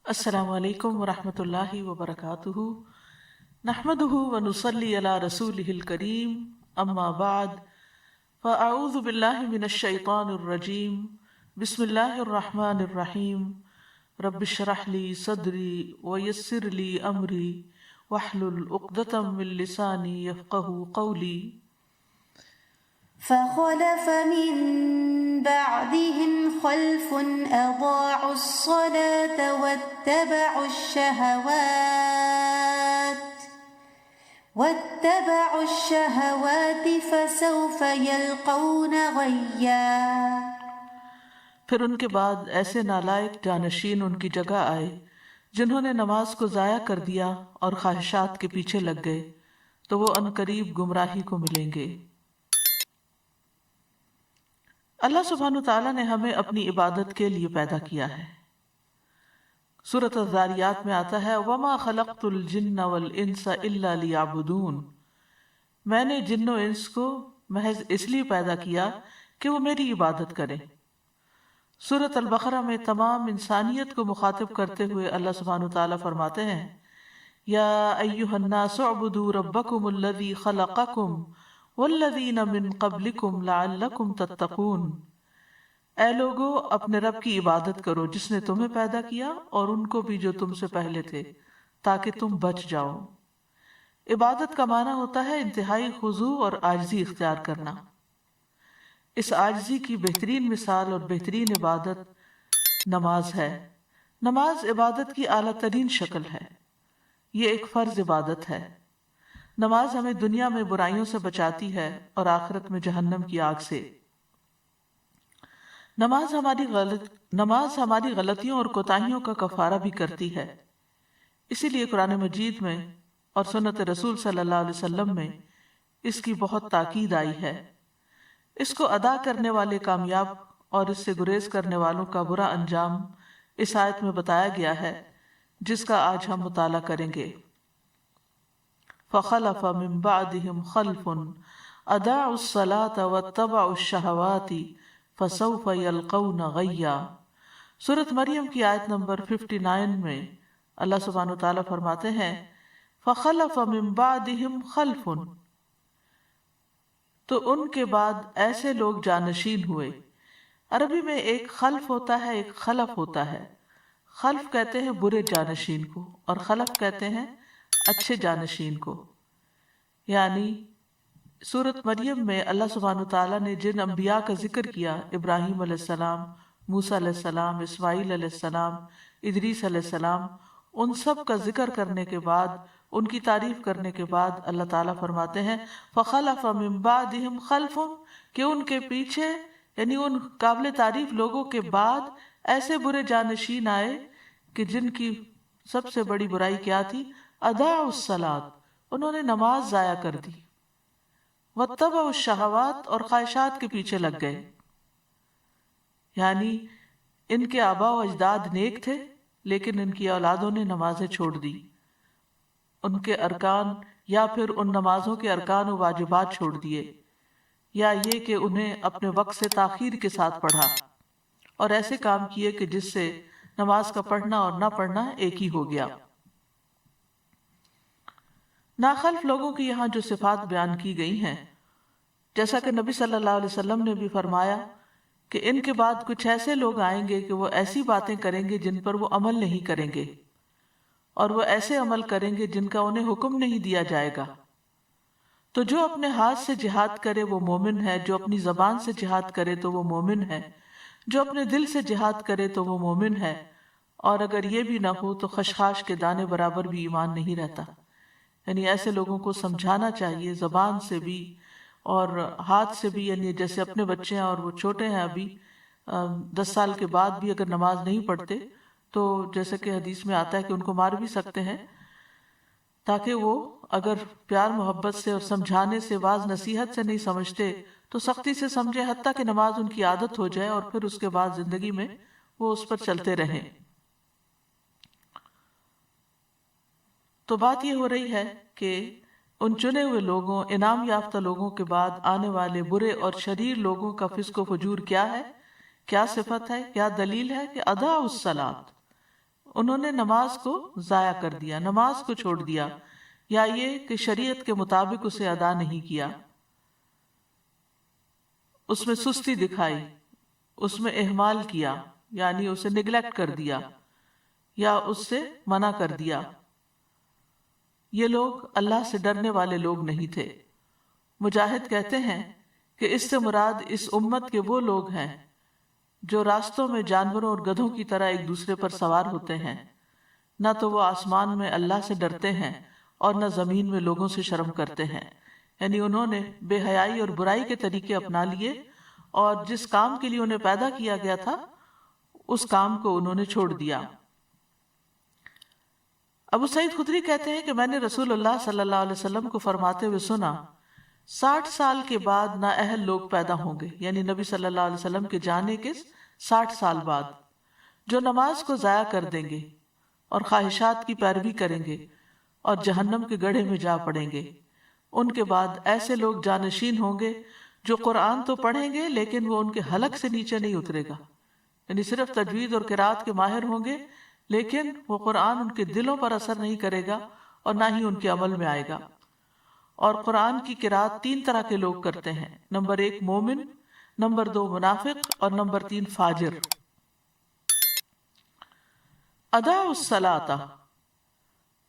السلام علیکم ورحمۃ اللہ وبرکاتہ، نحمدہ ونصلی علی رسولہ الکریم، اما بعد فاعوذ باللہ من الشیطان الرجیم، بسم اللہ الرحمن الرحیم، رب اشرح لی صدری ویسر لی امری واحلل عقدۃ من لسانی یفقہوا قولی۔ فخلف من بعدهم خلف أضاعوا الصلاة واتبعوا الشهوات فسوف يلقون غيا۔ پھر ان کے بعد ایسے نالائق جانشین ان کی جگہ آئے جنہوں نے نماز کو ضائع کر دیا اور خواہشات کے پیچھے لگ گئے، تو وہ عنقریب گمراہی کو ملیں گے۔ اللہ سبحانہ وتعالیٰ نے ہمیں اپنی عبادت کے لیے پیدا کیا ہے۔ سورۃ الذاریات میں آتا ہے وَمَا خَلَقْتُ الْجِنَّ وَالْإِنسَ إِلَّا لِيَعْبُدُونَ، میں نے جن و انس کو محض اس لیے پیدا کیا کہ وہ میری عبادت کریں۔ سورۃ البقرہ میں تمام انسانیت کو مخاطب کرتے ہوئے اللہ سبحانہ وتعالیٰ فرماتے ہیں یا ایھا الناس اعبدوا ربکم الذی خلقکم والذین من قبلکم لعلکم تتقون، اے لوگو اپنے رب کی عبادت کرو جس نے تمہیں پیدا کیا اور ان کو بھی جو تم سے پہلے تھے تاکہ تم بچ جاؤ۔ عبادت کا معنی ہوتا ہے انتہائی خضوع اور عاجزی اختیار کرنا۔ اس عاجزی کی بہترین مثال اور بہترین عبادت نماز ہے۔ نماز عبادت کی اعلیٰ ترین شکل ہے، یہ ایک فرض عبادت ہے۔ نماز ہمیں دنیا میں برائیوں سے بچاتی ہے اور آخرت میں جہنم کی آگ سے۔ نماز ہماری غلطیوں اور کوتاہیوں کا کفارہ بھی کرتی ہے، اسی لیے قرآن مجید میں اور سنت رسول صلی اللہ علیہ وسلم میں اس کی بہت تاکید آئی ہے۔ اس کو ادا کرنے والے کامیاب اور اس سے گریز کرنے والوں کا برا انجام اس آیت میں بتایا گیا ہے، جس کا آج ہم مطالعہ کریں گے۔ فخلف من بعدهم خلف اضاعوا الصلاة واتبعوا الشهوات فسوف يلقون غیا۔ سورۃ مریم کی آیت نمبر 59 میں اللہ سبحانہ وتعالیٰ فرماتے ہیں فخلف من بعدهم خلف، تو ان کے بعد ایسے لوگ جانشین ہوئے۔ عربی میں ایک خلف ہوتا ہے، ایک خلف ہوتا ہے۔ خلف کہتے ہیں برے جانشین کو اور خلف کہتے ہیں اچھے جانشین کو۔ یعنی سورۃ مریم میں اللہ سبحانہ وتعالیٰ نے جن انبیاء کا ذکر کیا، ابراہیم علیہ السلام، موسیٰ علیہ السلام، اسماعیل علیہ السلام، ادریس علیہ السلام، ان سب کا ذکر کرنے کے بعد، ان کی تعریف کرنے کے بعد اللہ تعالیٰ فرماتے ہیں فخلف من بعدہم خلف، کہ ان کے پیچھے یعنی ان قابل تعریف لوگوں کے بعد ایسے برے جانشین آئے کہ جن کی سب سے بڑی برائی کیا تھی؟ اضاعوا الصلاۃ، انہوں نے نماز ضائع کر دی، واتبعوا الشہوات، اور خواہشات کے پیچھے لگ گئے۔ یعنی ان کے آباء و اجداد نیک تھے لیکن ان کی اولادوں نے نمازیں چھوڑ دی، ان کے ارکان یا پھر ان نمازوں کے ارکان و واجبات چھوڑ دیے، یا یہ کہ انہیں اپنے وقت سے تاخیر کے ساتھ پڑھا، اور ایسے کام کیے کہ جس سے نماز کا پڑھنا اور نہ پڑھنا ایک ہی ہو گیا۔ ناخلف لوگوں کی یہاں جو صفات بیان کی گئی ہیں، جیسا کہ نبی صلی اللہ علیہ وسلم نے بھی فرمایا کہ ان کے بعد کچھ ایسے لوگ آئیں گے کہ وہ ایسی باتیں کریں گے جن پر وہ عمل نہیں کریں گے، اور وہ ایسے عمل کریں گے جن کا انہیں حکم نہیں دیا جائے گا۔ تو جو اپنے ہاتھ سے جہاد کرے وہ مومن ہے، جو اپنی زبان سے جہاد کرے تو وہ مومن ہے، جو اپنے دل سے جہاد کرے تو وہ مومن ہے، اور اگر یہ بھی نہ ہو تو خشخاش کے دانے برابر بھی ایمان نہیں رہتا۔ یعنی ایسے لوگوں کو سمجھانا چاہیے زبان سے بھی اور ہاتھ سے بھی، یعنی جیسے اپنے بچے ہیں اور وہ چھوٹے ہیں ابھی 10 سال کے بعد بھی اگر نماز نہیں پڑھتے تو جیسے کہ حدیث میں آتا ہے کہ ان کو مار بھی سکتے ہیں، تاکہ وہ اگر پیار محبت سے اور سمجھانے سے، واعظ نصیحت سے نہیں سمجھتے تو سختی سے سمجھے، حتیٰ کہ نماز ان کی عادت ہو جائے اور پھر اس کے بعد زندگی میں وہ اس پر چلتے رہیں۔ تو بات یہ ہو رہی ہے کہ ان چنے ہوئے لوگوں، انعام یافتہ لوگوں کے بعد آنے والے برے اور شریر لوگوں کا فسق و فجور کیا ہے، کیا صفت ہے، کیا دلیل ہے کہ اضاعوا الصلاۃ، انہوں نے نماز کو ضائع کر دیا، نماز کو چھوڑ دیا، یا یہ کہ شریعت کے مطابق اسے ادا نہیں کیا، اس میں سستی دکھائی، اس میں اہمال کیا، یعنی اسے نگلیکٹ کر دیا یا اس سے منع کر دیا۔ یہ لوگ اللہ سے ڈرنے والے لوگ نہیں تھے۔ مجاہد کہتے ہیں کہ اس سے مراد اس امت کے وہ لوگ ہیں جو راستوں میں جانوروں اور گدھوں کی طرح ایک دوسرے پر سوار ہوتے ہیں، نہ تو وہ آسمان میں اللہ سے ڈرتے ہیں اور نہ زمین میں لوگوں سے شرم کرتے ہیں۔ یعنی انہوں نے بے حیائی اور برائی کے طریقے اپنا لیے اور جس کام کے لیے انہیں پیدا کیا گیا تھا اس کام کو انہوں نے چھوڑ دیا۔ ابو سعید خدری کہتے ہیں کہ میں نے رسول اللہ صلی اللہ علیہ وسلم کو فرماتے ہوئے سنا، 60 سال کے بعد نااہل لوگ پیدا ہوں گے، یعنی نبی صلی اللہ علیہ وسلم کے جانے کے 60 سال بعد، جو نماز کو ضائع کر دیں گے اور خواہشات کی پیروی کریں گے اور جہنم کے گڑھے میں جا پڑیں گے۔ ان کے بعد ایسے لوگ جانشین ہوں گے جو قرآن تو پڑھیں گے لیکن وہ ان کے حلق سے نیچے نہیں اترے گا، یعنی صرف تجوید اور قرات کے ماہر ہوں گے لیکن وہ قرآن ان کے دلوں پر اثر نہیں کرے گا اور نہ ہی ان کے عمل میں آئے گا۔ اور قرآن کی قرات 3 طرح کے لوگ کرتے ہیں، نمبر 1 مومن، نمبر 2 منافق اور نمبر 3 فاجر۔ ادا الصلاۃ،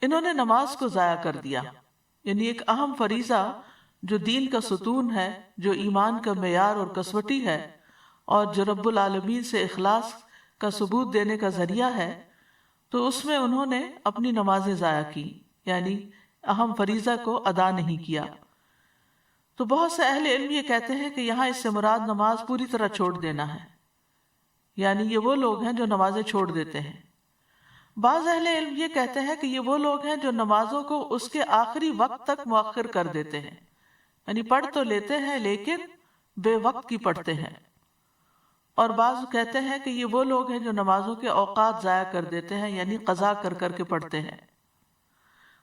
انہوں نے نماز کو ضائع کر دیا، یعنی ایک اہم فریضہ جو دین کا ستون ہے، جو ایمان کا معیار اور کسوٹی ہے اور جو رب العالمین سے اخلاص کا ثبوت دینے کا ذریعہ ہے، تو اس میں انہوں نے اپنی نمازیں ضائع کی، یعنی اہم فریضہ کو ادا نہیں کیا۔ تو بہت سے اہل علم یہ کہتے ہیں کہ یہاں اس سے مراد نماز پوری طرح چھوڑ دینا ہے، یعنی یہ وہ لوگ ہیں جو نمازیں چھوڑ دیتے ہیں۔ بعض اہل علم یہ کہتے ہیں کہ یہ وہ لوگ ہیں جو نمازوں کو اس کے آخری وقت تک مؤخر کر دیتے ہیں، یعنی پڑھ تو لیتے ہیں لیکن بے وقت کی پڑھتے ہیں۔ اور بعض کہتے ہیں کہ یہ وہ لوگ ہیں جو نمازوں کے اوقات ضائع کر دیتے ہیں، یعنی قضا کر کر کے پڑھتے ہیں۔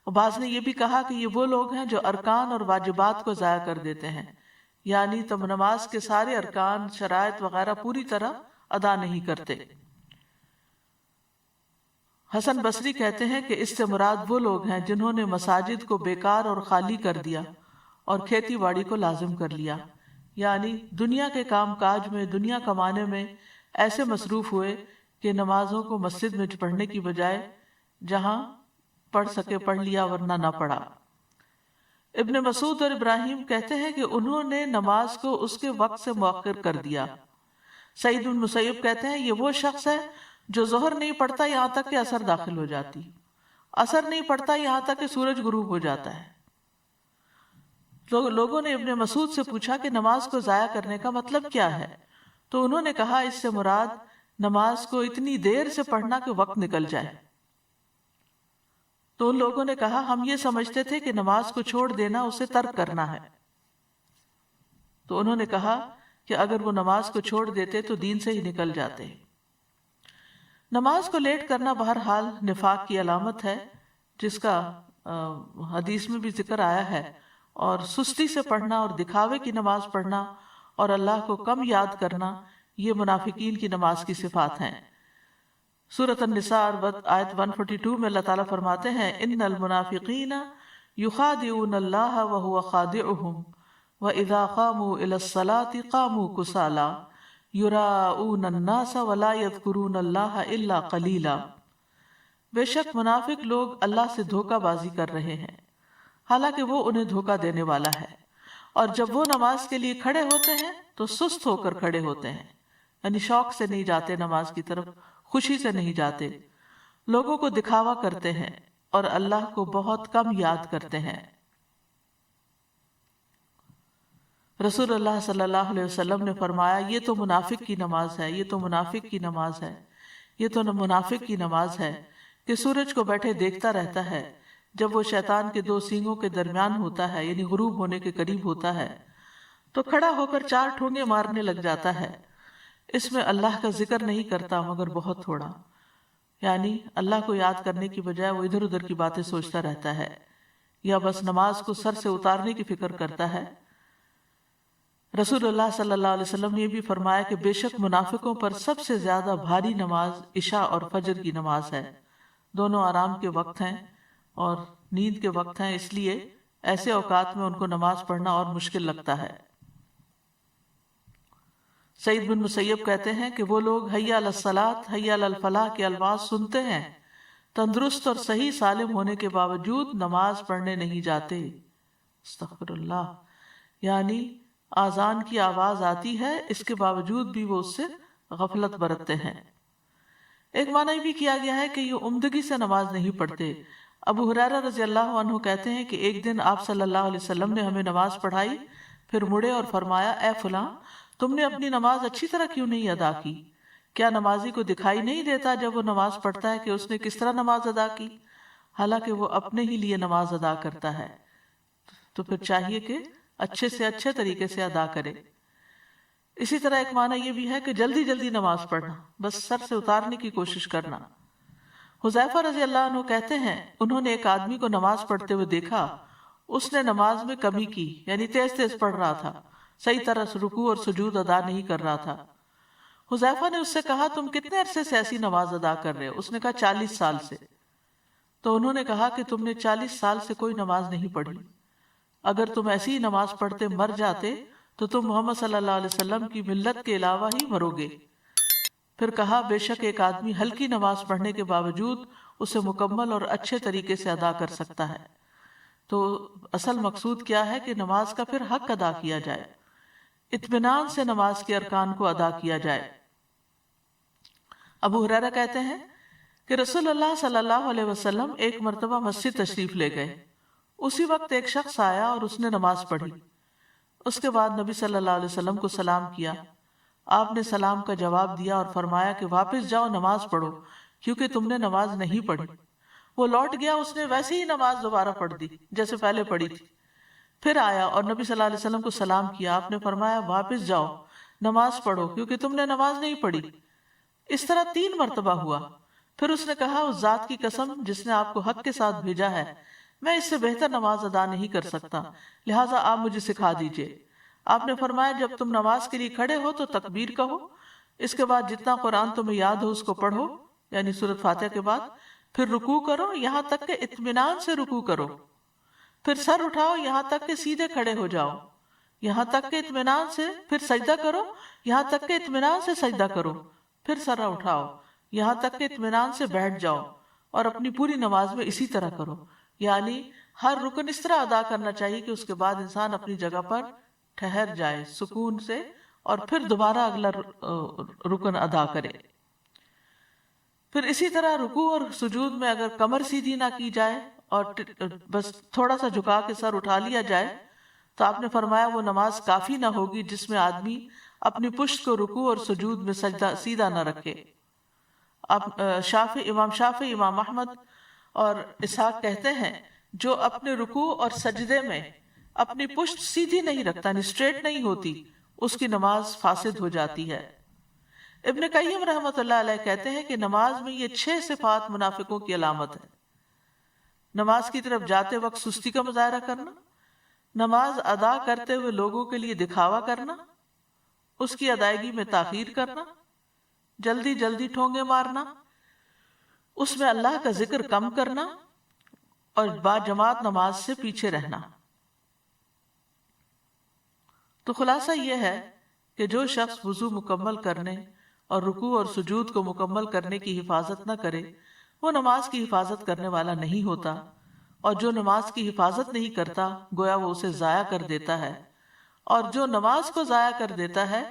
اور بعض نے یہ بھی کہا کہ یہ وہ لوگ ہیں جو ارکان اور واجبات کو ضائع کر دیتے ہیں، یعنی تم نماز کے سارے ارکان، شرائط وغیرہ پوری طرح ادا نہیں کرتے۔ حسن بصری کہتے ہیں کہ اس سے مراد وہ لوگ ہیں جنہوں نے مساجد کو بیکار اور خالی کر دیا اور کھیتی باڑی کو لازم کر لیا، یعنی دنیا کے کام کاج میں، دنیا کمانے میں ایسے مصروف ہوئے کہ نمازوں کو مسجد میں پڑھنے کی بجائے جہاں پڑھ سکے پڑھ لیا ورنہ نہ پڑھا۔ ابن مسعود اور ابراہیم کہتے ہیں کہ انہوں نے نماز کو اس کے وقت سے مؤخر کر دیا۔ سعید بن مسیب کہتے ہیں یہ وہ شخص ہے جو ظہر نہیں پڑھتا یہاں تک کہ عصر داخل ہو جاتی، عصر نہیں پڑھتا یہاں تک کہ سورج غروب ہو جاتا ہے۔ لوگوں نے ابن مسعود سے پوچھا کہ نماز کو ضائع کرنے کا مطلب کیا ہے، تو انہوں نے کہا اس سے مراد نماز کو اتنی دیر سے پڑھنا کہ وقت نکل جائے۔ تو ان لوگوں نے کہا ہم یہ سمجھتے تھے کہ نماز کو چھوڑ دینا اسے ترک کرنا ہے۔ تو انہوں نے کہا کہ اگر وہ نماز کو چھوڑ دیتے تو دین سے ہی نکل جاتے۔ نماز کو لیٹ کرنا بہرحال نفاق کی علامت ہے، جس کا حدیث میں بھی ذکر آیا ہے، اور سستی سے پڑھنا اور دکھاوے کی نماز پڑھنا اور اللہ کو کم یاد کرنا یہ منافقین کی نماز کی صفات ہیں۔ سورۃ النساء آیت 142 میں اللہ تعالیٰ فرماتے ہیں ان المنافقین یخادعون اللہ وهو خادعهم وَإِذَا قَامُوا إِلَى الصَّلَاةِ قَامُوا كُسَالَىٰ يُرَاءُونَ النَّاسَ وَلَا يَذْكُرُونَ اللَّهَ إِلَّا قَلِيلًا، بے شک منافق لوگ اللہ سے دھوکہ بازی کر رہے ہیں حالانکہ وہ انہیں دھوکہ دینے والا ہے، اور جب وہ نماز کے لیے کھڑے ہوتے ہیں تو سست ہو کر کھڑے ہوتے ہیں، یعنی شوق سے نہیں جاتے نماز کی طرف، خوشی سے نہیں جاتے، لوگوں کو دکھاوا کرتے ہیں اور اللہ کو بہت کم یاد کرتے ہیں۔ رسول اللہ صلی اللہ علیہ وسلم نے فرمایا یہ تو منافق کی نماز ہے، یہ تو منافق کی نماز ہے، یہ تو منافق کی نماز ہے کہ سورج کو بیٹھے دیکھتا رہتا ہے، جب وہ شیطان کے 2 سینگوں کے درمیان ہوتا ہے، یعنی غروب ہونے کے قریب ہوتا ہے، تو کھڑا ہو کر 4 ٹھونگے مارنے لگ جاتا ہے، اس میں اللہ کا ذکر نہیں کرتا مگر بہت تھوڑا، یعنی اللہ کو یاد کرنے کی بجائے وہ ادھر ادھر کی باتیں سوچتا رہتا ہے، یا بس نماز کو سر سے اتارنے کی فکر کرتا ہے۔ رسول اللہ صلی اللہ علیہ وسلم نے یہ بھی فرمایا کہ بے شک منافقوں پر سب سے زیادہ بھاری نماز عشاء اور فجر کی نماز ہے، دونوں آرام کے وقت ہیں اور نیند کے وقت ہیں، اس لیے ایسے اوقات میں ان کو نماز پڑھنا اور مشکل لگتا ہے۔ سعید بن مسیب کہتے ہیں کہ وہ لوگ حی علی الصلاۃ حی علی الفلاح کے الفاظ سنتے ہیں، تندرست اور صحیح سالم ہونے کے باوجود نماز پڑھنے نہیں جاتے۔ استغفر اللہ، یعنی آذان کی آواز آتی ہے، اس کے باوجود بھی وہ اس سے غفلت برتتے ہیں۔ ایک معنی بھی کیا گیا ہے کہ یہ عمدگی سے نماز نہیں پڑھتے۔ ابو ہریرہ رضی اللہ عنہ کہتے ہیں کہ ایک دن آپ صلی اللہ علیہ وسلم نے ہمیں نماز پڑھائی، پھر مڑے اور فرمایا، اے فلاں، تم نے اپنی نماز اچھی طرح کیوں نہیں ادا کی؟ کیا نمازی کو دکھائی نہیں دیتا جب وہ نماز پڑھتا ہے کہ اس نے کس طرح نماز ادا کی؟ حالانکہ وہ اپنے ہی لیے نماز ادا کرتا ہے، تو پھر چاہیے کہ اچھے سے اچھے طریقے سے ادا کرے۔ اسی طرح ایک معنی یہ بھی ہے کہ جلدی جلدی نماز پڑھنا، بس سر سے اتارنے کی کوشش کرنا۔ حذیفہ رضی اللہ عنہ کہتے ہیں انہوں نے ایک آدمی کو نماز پڑھتے ہوئے دیکھا، اس نے نماز میں کمی کی، یعنی تیز تیز پڑھ رہا تھا، صحیح طرح سے رکوع اور سجود ادا نہیں کر رہا تھا۔ حذیفہ نے اس سے کہا، تم کتنے عرصے سے ایسی نماز ادا کر رہے ہو؟ اس نے کہا 40 سال سے۔ تو انہوں نے کہا کہ تم نے 40 سال سے کوئی نماز نہیں پڑھی، اگر تم ایسی ہی نماز پڑھتے مر جاتے تو تم محمد صلی اللہ علیہ وسلم کی ملت کے علاوہ ہی مرو گے۔ پھر کہا، بے شک ایک آدمی ہلکی نماز پڑھنے کے باوجود اسے مکمل اور اچھے طریقے سے ادا کر سکتا ہے۔ تو اصل مقصود کیا ہے کہ نماز کا پھر حق ادا کیا جائے، اطمینان سے نماز کے ارکان کو ادا کیا جائے۔ ابو ہریرہ کہتے ہیں کہ رسول اللہ صلی اللہ علیہ وسلم ایک مرتبہ مسجد تشریف لے گئے، اسی وقت ایک شخص آیا اور اس نے نماز پڑھی۔ اس کے بعد نبی صلی اللہ علیہ وسلم کو سلام کیا، آپ نے سلام کا جواب دیا اور فرمایا کہ واپس جاؤ، نماز پڑھو، کیونکہ تم نے نماز نہیں پڑھی۔ وہ لوٹ گیا، اس نے ویسے ہی نماز دوبارہ پڑھ دی جیسے پہلے پڑھی تھی۔ پھر آیا اور نبی صلی اللہ علیہ وسلم کو سلام کیا، آپ نے فرمایا واپس جاؤ، نماز پڑھو، کیونکہ تم نے نماز نہیں پڑھی۔ اس طرح 3 مرتبہ ہوا۔ پھر اس نے کہا، اس ذات کی قسم جس نے آپ کو حق کے ساتھ بھیجا ہے، میں اس سے بہتر نماز ادا نہیں کر سکتا، لہٰذا آپ مجھے سکھا دیجئے۔ آپ نے فرمایا، جب تم نماز کے لیے کھڑے ہو تو تکبیر کہو، اس کے بعد جتنا قرآن تمہیں یاد ہو اس کو پڑھو، یعنی سورۃ فاتحہ کے بعد، پھر رکوع کرو یہاں تک کہ اطمینان سے رکوع کرو، پھر سر اٹھاؤ یہاں تک کہ سیدھے کھڑے ہو جاؤ، یہاں تک کہ اطمینان سے، پھر سجدہ کرو یہاں تک کہ اطمینان سے سجدہ کرو، پھر سر اٹھاؤ یہاں تک کہ اطمینان سے بیٹھ جاؤ، اور اپنی پوری نماز میں اسی طرح کرو۔ یعنی ہر رکن اس طرح ادا کرنا چاہیے کہ اس کے بعد انسان اپنی جگہ پر ٹھہر جائے سکون سے، اور پھر دوبارہ اگلا رکن ادا کرے۔ پھر اسی طرح رکوع اور سجود میں اگر کمر سیدھی نہ کی جائے اور بس تھوڑا سا جھکا کے سر اٹھا لیا جائے تو آپ نے فرمایا وہ نماز کافی نہ ہوگی جس میں آدمی اپنی پشت کو رکوع اور سجود میں سجدہ سیدھا نہ رکھے۔ امام شافعی، امام احمد اور اسحاق کہتے ہیں جو اپنے رکوع اور سجدے میں اپنی پشت سیدھی نہیں رکھتا، یعنی اسٹریٹ نہیں ہوتی، اس کی نماز فاسد ہو جاتی ہے۔ ابن قیم رحمۃ اللہ علیہ کہتے ہیں کہ نماز میں یہ 6 صفات منافقوں کی علامت ہے۔ نماز کی طرف جاتے وقت سستی کا مظاہرہ کرنا، نماز ادا کرتے ہوئے لوگوں کے لیے دکھاوا کرنا، اس کی ادائیگی میں تاخیر کرنا، جلدی جلدی ٹھونگے مارنا، اس میں اللہ کا ذکر کم کرنا، اور با جماعت نماز سے پیچھے رہنا۔ تو خلاصہ یہ ہے کہ جو شخص وضو مکمل کرنے اور رکوع اور سجود کو مکمل کرنے کی حفاظت نہ کرے وہ نماز کی حفاظت کرنے والا نہیں ہوتا، اور جو نماز کی حفاظت نہیں کرتا گویا وہ اسے ضائع کر دیتا ہے، اور جو نماز کو ضائع کر دیتا ہے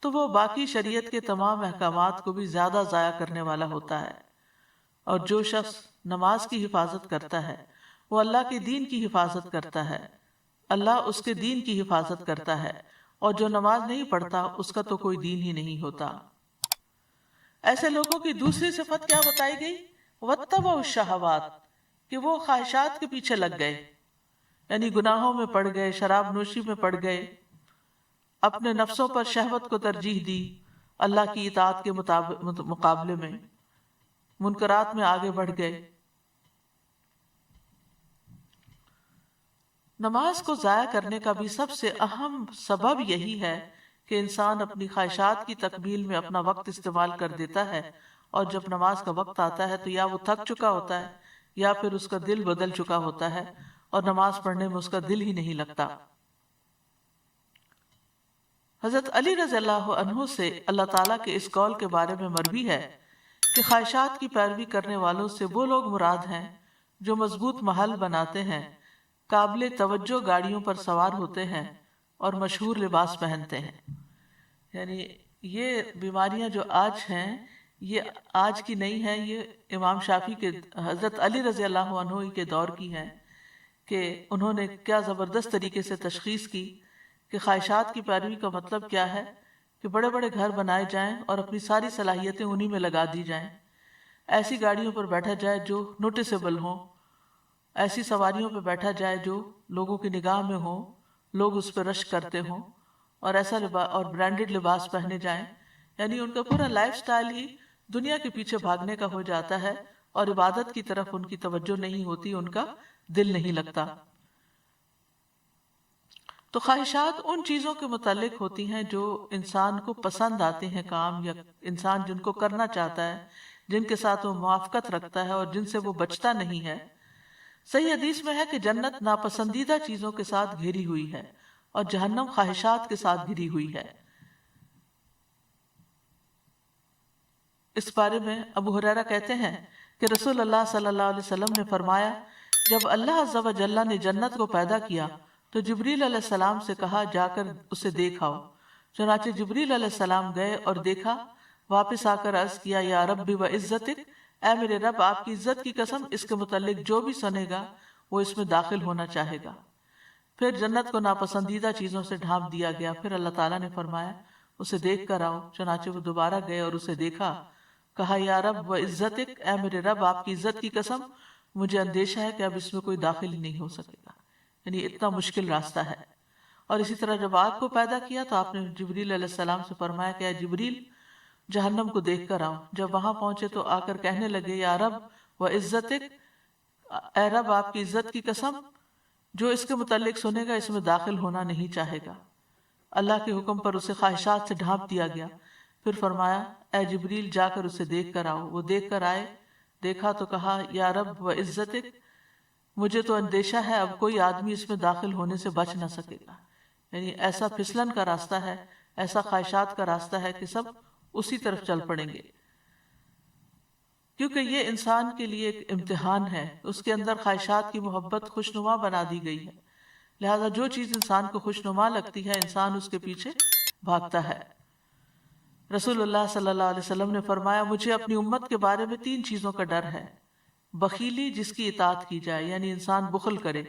تو وہ باقی شریعت کے تمام احکامات کو بھی زیادہ ضائع کرنے والا ہوتا ہے۔ اور جو شخص نماز کی حفاظت کرتا ہے وہ اللہ کے دین کی حفاظت کرتا ہے، اللہ اس کے دین کی حفاظت کرتا ہے، اور جو نماز نہیں پڑھتا اس کا تو کوئی دین ہی نہیں ہوتا۔ ایسے لوگوں کی دوسری صفت کیا بتائی گئی؟ واتبعوا الشہوات، کہ وہ خواہشات کے پیچھے لگ گئے، یعنی گناہوں میں پڑ گئے، شراب نوشی میں پڑ گئے، اپنے نفسوں پر شہوت کو ترجیح دی اللہ کی اطاعت کے مقابلے میں، منکرات میں آگے بڑھ گئے۔ نماز کو ضائع کرنے کا بھی سب سے اہم سبب یہی ہے کہ انسان اپنی خواہشات کی تکمیل میں اپنا وقت استعمال کر دیتا ہے اور جب نماز کا وقت آتا ہے تو یا وہ تھک چکا ہوتا ہے یا پھر اس کا دل بدل چکا ہوتا ہے اور نماز پڑھنے میں اس کا دل ہی نہیں لگتا۔ حضرت علی رضی اللہ عنہ سے اللہ تعالیٰ کے اس قول کے بارے میں مروی ہے کہ خواہشات کی پیروی کرنے والوں سے وہ لوگ مراد ہیں جو مضبوط محل بناتے ہیں، قابل توجہ گاڑیوں پر سوار ہوتے ہیں اور مشہور لباس پہنتے ہیں۔ یعنی یہ بیماریاں جو آج ہیں یہ آج کی نہیں ہیں، یہ امام شافعی کے حضرت علی رضی اللہ عنہ کے دور کی ہیں کہ انہوں نے کیا زبردست طریقے سے تشخیص کی کہ خواہشات کی پیروی کا مطلب کیا ہے کہ بڑے بڑے گھر بنائے جائیں اور اپنی ساری صلاحیتیں انہی میں لگا دی جائیں، ایسی گاڑیوں پر بیٹھا جائے جو نوٹسیبل ہوں، ایسی سواریوں پہ بیٹھا جائے جو لوگوں کی نگاہ میں ہوں، لوگ اس پہ رشک کرتے ہوں، اور ایسا اور برانڈڈ لباس پہنے جائیں۔ یعنی ان کا پورا لائف سٹائل ہی دنیا کے پیچھے بھاگنے کا ہو جاتا ہے اور عبادت کی طرف ان کی توجہ نہیں ہوتی، ان کا دل نہیں لگتا۔ تو خواہشات ان چیزوں کے متعلق ہوتی ہیں جو انسان کو پسند آتے ہیں کام، یا انسان جن کو کرنا چاہتا ہے، جن کے ساتھ وہ موافقت رکھتا ہے اور جن سے وہ بچتا نہیں ہے۔ صحیح حدیث میں ہے کہ جنت ناپسندیدہ چیزوں کے ساتھ گھری ہوئی ہے اور جہنم خواہشات کے ساتھ گھری ہوئی ہے۔ اس بارے میں ابو ہریرہ کہتے ہیں کہ رسول اللہ صلی اللہ علیہ وسلم نے فرمایا، جب اللہ عز و جل نے جنت کو پیدا کیا تو جبریل علیہ السلام سے کہا جا کر اسے دیکھ آؤ۔ چنانچہ جبریل علیہ السلام گئے اور دیکھا، واپس آ کر عرض کیا یا رب و عزتک، اے میرے رب آپ کی عزت کی قسم اس کے متعلق جو بھی سنے گا وہ اس میں داخل ہونا چاہے گا۔ پھر جنت کو ناپسندیدہ چیزوں سے ڈھانپ دیا گیا۔ پھر اللہ تعالیٰ نے فرمایا اسے دیکھ کر آؤ۔ چنانچہ وہ دوبارہ گئے اور اسے دیکھا، کہا یا رب و عزتک، اے میرے رب آپ کی عزت کی قسم مجھے اندیشہ ہے کہ اب اس میں کوئی داخل ہی نہیں ہو سکے گا، یعنی اتنا مشکل راستہ ہے۔ اور اسی طرح جب آگ کو پیدا کیا تو آپ نے جبریل علیہ السلام سے فرمایا کہ اے جبریل جہنم کو دیکھ کر آؤ۔ جب وہاں پہنچے تو آ کر کہنے لگے یا رب و عزتک، اے رب آپ کی عزت کی قسم جو اس کے متعلق سنے گا اس میں داخل ہونا نہیں چاہے گا۔ اللہ کے حکم پر اسے خواہشات سے ڈھانپ دیا گیا۔ پھر فرمایا اے جبریل جا کر اسے دیکھ کر آؤ۔ وہ دیکھ کر آئے، دیکھا تو کہا یا رب و عزتک مجھے تو اندیشہ ہے اب کوئی آدمی اس میں داخل ہونے سے بچ نہ سکے گا۔ یعنی ایسا پھسلن کا راستہ ہے، ایسا خواہشات کا راستہ ہے کہ سب اسی طرف چل پڑیں گے، کیونکہ یہ انسان کے لیے ایک امتحان ہے۔ اس کے اندر خواہشات کی محبت خوشنما بنا دی گئی ہے، لہذا جو چیز انسان کو خوشنما لگتی ہے انسان اس کے پیچھے بھاگتا ہے۔ رسول اللہ صلی اللہ علیہ وسلم نے فرمایا مجھے اپنی امت کے بارے میں 3 چیزوں کا ڈر ہے۔ بخیلی جس کی اطاعت کی جائے، یعنی انسان بخل کرے،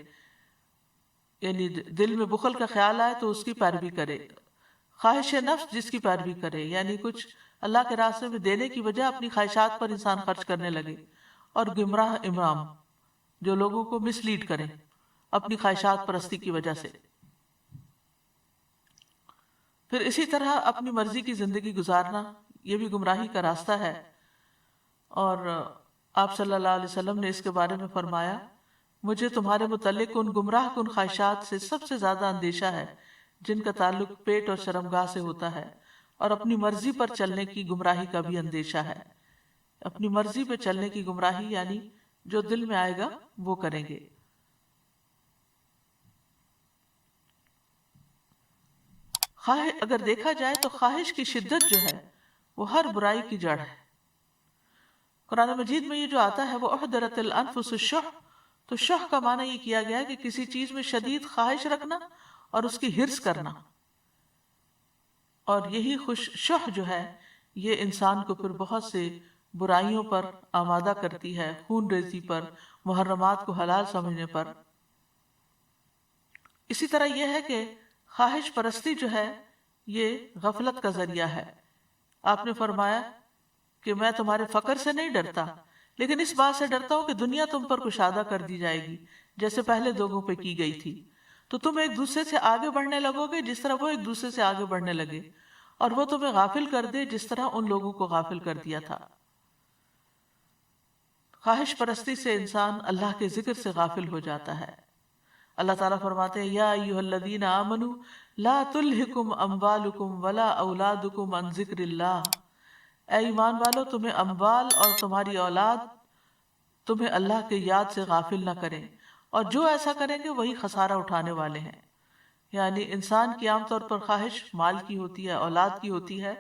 یعنی دل میں بخل کا خیال آئے تو اس کی پیروی کرے۔ خواہش نفس جس کی پیروی کرے، یعنی کچھ اللہ کے راستے میں دینے کی وجہ اپنی خواہشات پر انسان خرچ کرنے لگے۔ اور گمراہ امام جو لوگوں کو مس لیڈ کریں اپنی خواہشات پرستی کی وجہ سے۔ پھر اسی طرح اپنی مرضی کی زندگی گزارنا، یہ بھی گمراہی کا راستہ ہے۔ اور آپ صلی اللہ علیہ وسلم نے اس کے بارے میں فرمایا مجھے تمہارے متعلق ان گمراہ کن خواہشات سے سب سے زیادہ اندیشہ ہے جن کا تعلق پیٹ اور شرمگاہ سے ہوتا ہے، اور اپنی مرضی پر چلنے کی گمراہی کا بھی اندیشہ ہے۔ اپنی مرضی پہ چلنے کی گمراہی یعنی جو دل میں آئے گا وہ کریں گے۔ اگر دیکھا جائے تو خواہش کی شدت جو ہے وہ ہر برائی کی جڑ ہے۔ قرآن مجید میں یہ جو آتا ہے وہ احضرت الانفس الشح، تو شح کا معنی یہ کیا گیا ہے کہ کسی چیز میں شدید خواہش رکھنا اور اس کی حرص کرنا، اور یہی شح جو ہے یہ انسان کو پھر بہت سے برائیوں پر آمادہ کرتی ہے، خون ریزی پر، محرمات کو حلال سمجھنے پر۔ اسی طرح یہ ہے کہ خواہش پرستی جو ہے یہ غفلت کا ذریعہ ہے۔ آپ نے فرمایا کہ میں تمہارے فقر سے نہیں ڈرتا، لیکن اس بات سے ڈرتا ہوں کہ دنیا تم پر کشادہ کر دی جائے گی جیسے پہلے لوگوں پہ کی گئی تھی، تو تم ایک دوسرے سے آگے بڑھنے لگو گے جس طرح وہ ایک دوسرے سے آگے بڑھنے لگے، اور وہ تمہیں غافل کر دے جس طرح ان لوگوں کو غافل کر دیا تھا۔ خواہش پرستی سے انسان اللہ کے ذکر سے غافل ہو جاتا ہے۔ اللہ تعالیٰ فرماتے ہیں یا ایھا الذین آمنوا لا تلہکم اموالکم ولا اولادکم عن ذکر اللہ، اے ایمان والو تمہیں اموال اور تمہاری اولاد تمہیں اللہ کے یاد سے غافل نہ کریں، اور جو ایسا کریں گے وہی خسارہ اٹھانے والے ہیں۔ یعنی انسان کی عام طور پر خواہش مال کی ہوتی ہے، اولاد کی ہوتی ہے،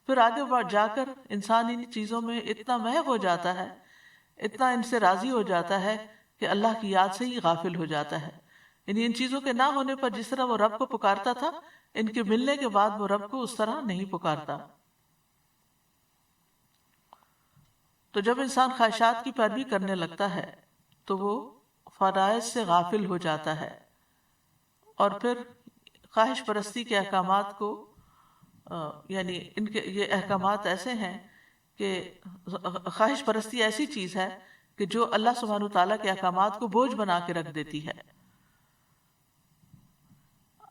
پھر آگے بڑھ جا کر انسان ان چیزوں میں اتنا محو ہو جاتا ہے، اتنا ان سے راضی ہو جاتا ہے کہ اللہ کی یاد سے ہی غافل ہو جاتا ہے۔ یعنی ان چیزوں کے نہ ہونے پر جس طرح وہ رب کو پکارتا تھا، ان کے ملنے کے بعد وہ رب کو اس طرح نہیں پکارتا۔ تو جب انسان خواہشات کی پیروی کرنے لگتا ہے تو وہ فرائض سے غافل ہو جاتا ہے، اور پھر خواہش پرستی کے احکامات کو یعنی ان کے یہ احکامات ایسے ہیں کہ خواہش پرستی ایسی چیز ہے کہ جو اللہ سبحانہ وتعالیٰ کے احکامات کو بوجھ بنا کے رکھ دیتی ہے۔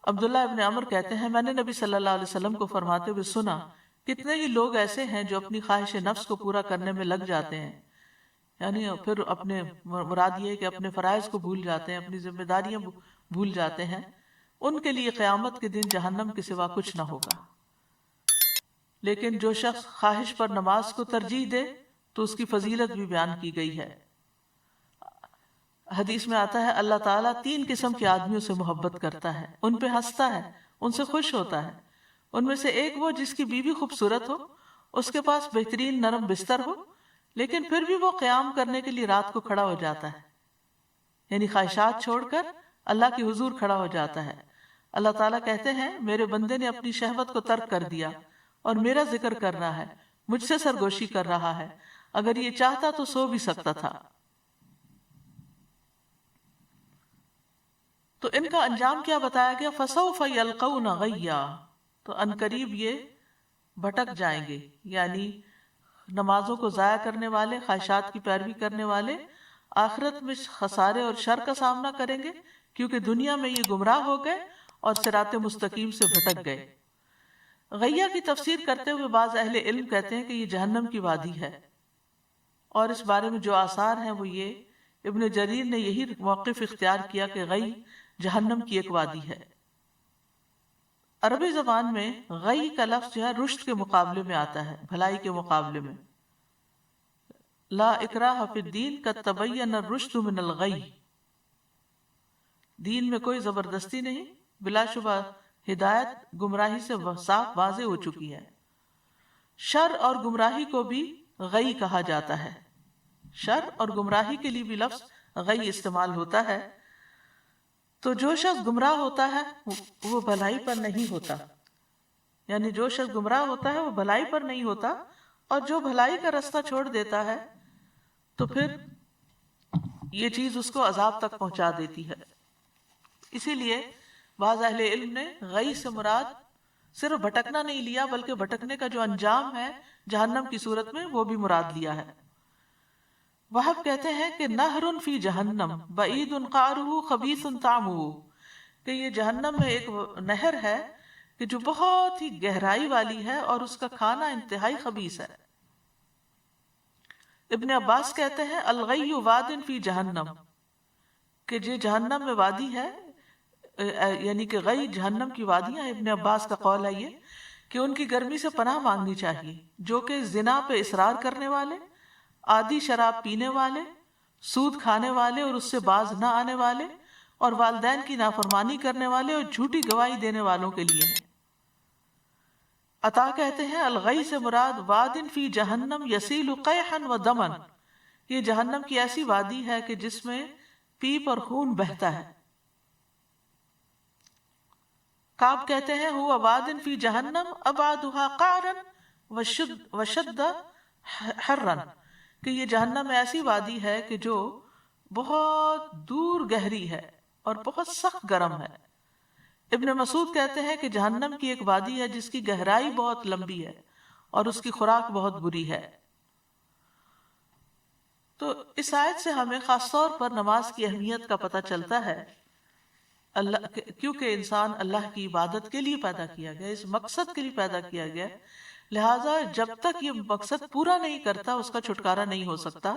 عبداللہ ابن عمر کہتے ہیں میں نے نبی صلی اللہ علیہ وسلم کو فرماتے ہوئے سنا، کتنے ہی لوگ ایسے ہیں جو اپنی خواہش نفس کو پورا کرنے میں لگ جاتے ہیں، یعنی پھر اپنے مراد یہ کہ اپنے فرائض کو بھول جاتے ہیں، اپنی ذمہ داریاں بھول جاتے ہیں، ان کے لیے قیامت کے دن جہنم کے سوا کچھ نہ ہوگا۔ لیکن جو شخص خواہش پر نماز کو ترجیح دے تو اس کی فضیلت بھی بیان کی گئی ہے۔ حدیث میں آتا ہے اللہ تعالیٰ 3 قسم کے آدمیوں سے محبت کرتا ہے، ان پہ ہنستا ہے، ان سے خوش ہوتا ہے۔ ان میں سے ایک وہ جس کی بیوی خوبصورت ہو، اس کے پاس بہترین نرم بستر ہو، لیکن پھر بھی وہ قیام کرنے کے لیے رات کو کھڑا ہو جاتا ہے، یعنی خواہشات چھوڑ کر اللہ کے حضور کھڑا ہو جاتا ہے۔ اللہ تعالیٰ کہتے ہیں میرے بندے نے اپنی شہوت کو ترک کر دیا اور میرا ذکر کر رہا ہے، مجھ سے سرگوشی کر رہا ہے، اگر یہ چاہتا تو سو بھی سکتا تھا۔ تو ان کا انجام کیا بتایا گیا؟ فَسَوْفَ يَلْقَوْنَ غَيًّا، تو انقریب یہ بھٹک جائیں گے، یعنی نمازوں کو ضائع کرنے والے، خواہشات کی پیروی کرنے والے آخرت میں خسارے اور شر کا سامنا کریں گے، کیونکہ دنیا میں یہ گمراہ ہو گئے اور صراط مستقیم سے بھٹک گئے۔ غیہ کی تفسیر کرتے ہوئے بعض اہل علم کہتے ہیں کہ یہ جہنم کی وادی ہے، اور اس بارے میں جو آثار ہیں وہ یہ ابن جریر نے یہی موقف اختیار کیا کہ غی جہنم کی ایک وادی ہے۔ عربی زبان میں غی کا لفظ جو ہے رشد کے مقابلے میں آتا ہے، بھلائی کے مقابلے میں۔ لا اکراہ فی الدین قد تبین الرشد من الغی، دین میں کوئی زبردستی نہیں، بلا شبہ ہدایت گمراہی سے صاف واضح ہو چکی ہے۔ شر اور گمراہی کو بھی غی کہا جاتا ہے، شر اور گمراہی کے لیے بھی لفظ غی استعمال ہوتا ہے۔ تو جو شخص گمراہ ہوتا ہے وہ بھلائی پر نہیں ہوتا، یعنی جو شخص گمراہ ہوتا ہے وہ بھلائی پر نہیں ہوتا، اور جو بھلائی کا راستہ چھوڑ دیتا ہے تو پھر یہ چیز اس کو عذاب تک پہنچا دیتی ہے۔ اسی لیے بعض اہل علم نے غی سے مراد صرف بھٹکنا نہیں لیا، بلکہ بھٹکنے کا جو انجام ہے جہنم کی صورت میں وہ بھی مراد لیا ہے۔ وہب کہتے ہیں کہ نہر فی جہنم بعید قعرہ خبیث طعمہ، کہ یہ جہنم میں ایک نہر ہے کہ جو بہت ہی گہرائی والی ہے اور اس کا کھانا انتہائی خبیث ہے۔ ابن عباس کہتے ہیں الغی واد فی جہنم، کہ یہ جہنم میں وادی ہے، یعنی کہ غی جہنم کی وادیاں۔ ابن عباس کا قول ہے یہ کہ ان کی گرمی سے پناہ مانگنی چاہیے، جو کہ زنا پہ اصرار کرنے والے، عادی شراب پینے والے، سود کھانے والے اور اس سے باز نہ آنے والے، اور والدین کی نافرمانی کرنے والے اور جھوٹی گواہی دینے والوں کے لیے ہیں۔ عطا کہتے ہیں الغی سے مراد واد فی جہنم یسیل قیحا و دمن، یہ جہنم کی ایسی وادی ہے کہ جس میں پیپ اور خون بہتا ہے۔ کعب کہتے ہیں ہوا واد فی جہنم ابعدها قعرا وشد حرا، کہ یہ جہنم میں ایسی وادی ہے کہ جو بہت دور گہری ہے اور بہت سخت گرم ہے۔ ابن مسعود کہتے ہیں کہ جہنم کی ایک وادی ہے جس کی گہرائی بہت لمبی ہے اور اس کی خوراک بہت بری ہے۔ تو اس آیت سے ہمیں خاص طور پر نماز کی اہمیت کا پتہ چلتا ہے، اللہ کیونکہ انسان اللہ کی عبادت کے لیے پیدا کیا گیا، اس مقصد کے لیے پیدا کیا گیا، لہٰذا جب تک یہ مقصد پورا نہیں کرتا اس کا چھٹکارا نہیں ہو سکتا۔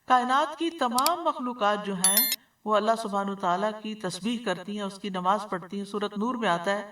کائنات کی تمام مخلوقات جو ہیں وہ اللہ سبحانہ تعالیٰ کی تسبیح کرتی ہیں، اس کی نماز پڑھتی ہیں۔ سورۃ نور میں آتا ہے